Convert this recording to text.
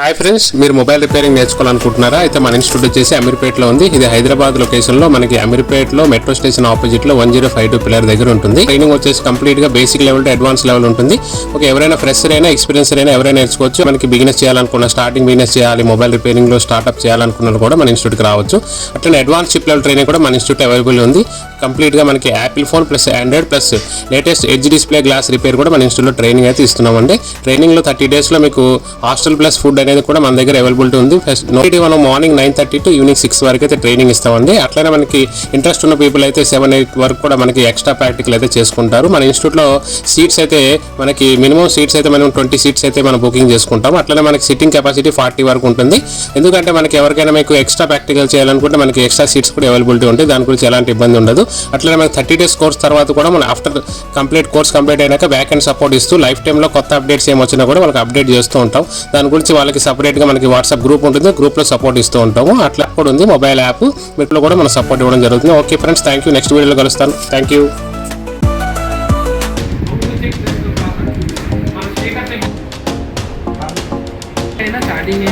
Hi friends, మీరు mobile repairing నేర్చుకోవాలనుకుంటున్నారా? అయితే మన ఇన్స్టిట్యూట్ వచ్చేసి అమీర్పేటలో ఉంది. ఇది హైదరాబాద్ లొకేషన్లో మనకి అమీర్పేటలో మెట్రో స్టేషన్ ఆపోజిట్లో 1052 పిల్లర్ దగ్గర ఉంటుంది. ట్రైనింగ్ వచ్చేసి కంప్లీట్గా basic level to advance level ఉంటుంది. ఓకే, ఎవరైనా ఫ్రెషర్ అయినా ఎక్స్పీరియన్సర్ అయినా ఎవరైనా నేర్చుకోవచ్చు. మనకి బిజినెస్ చేయాలనుకున్న, స్టార్టింగ్ బిజినెస్ చేయాలి, మొబైల్ రిపేరింగ్లో స్టార్ట్అప్ చేయాలనుకున్న కూడా మన ఇన్స్టిట్యూట్కి రావచ్చు. అట్లనే అడ్వాన్స్ చిప్ లెవెల్ ట్రైనింగ్ కూడా మన ఇన్స్టిట్యూట్ అవైలబుల్ ఉంది. కంప్లీట్గా మనకి Apple phone plus Android plus latest edge display glass repair కూడా మన ఇన్స్టిట్యూట్లో ట్రైనింగ్ అయితే ఇస్తున్నామండి. ట్రైనింగ్లో 30 డేస్లో మీకు హాస్టల్ ప్లస్ ఫుడ్ అనేది కూడా మన దగ్గర అవైలబిలిటీ ఉంది. ఫస్ట్ మనం మార్నింగ్ 9:30 to ఈవినింగ్ 6 వరకు అయితే ట్రైనింగ్ ఇస్తామండి. అట్లనే మనకి ఇంట్రెస్ట్ ఉన్న పీపుల్ అయితే 7-8 వరకు కూడా మనకి ఎక్స్ట్రా ప్రాక్టికల్ అయితే చేసుకుంటారు. మన ఇన్స్టిట్యూట్లో సీట్స్ అయితే మనకి మినిమం సీట్స్ అయితే మనం 20 సీట్స్ అయితే మనం బుకింగ్ చేసుకుంటాం. అట్లనే మనకి సిట్టింగ్ కెపాసిటీ 40 వరకు ఉంటుంది. ఎందుకంటే మనకి ఎవరికైనా మీకు ఎక్స్ట్రా ప్రాక్టికల్ చేయాలనుకుంటే మనకి ఎక్స్ట్రా సీట్స్ కూడా అవైలబిలిటీ ఉంటాయి. దాని గురించి ఎలాంటి ఇబ్బంది ఉండదు. అట్లనే మనకి 30 డేస్ కోర్స్ తర్వాత కూడా మనం ఆఫ్టర్ కోర్స్ కంప్లీట్ అయినాక బ్యాక్ అండ్ సపోర్ట్ ఇస్తూ లైఫ్ టైంలో కొత్త అప్డేట్స్ ఏమొచ్చినా కూడా వాళ్ళకి అప్డేట్ చేస్తూ ఉంటాం. దాని గురించి వాళ్ళకి సపరేట్గా మనకి వాట్సాప్ గ్రూప్ ఉంటుంది. గ్రూప్లో సపోర్ట్ ఇస్తూ ఉంటాము. అట్లా కూడా ఉంది మొబైల్ యాప్, వీటిలో కూడా మనం సపోర్ట్ ఇవ్వడం జరుగుతుంది. Okay friends, thank you. Next వీడియోలో కలుస్తాను. Thank you. స్టార్టింగ్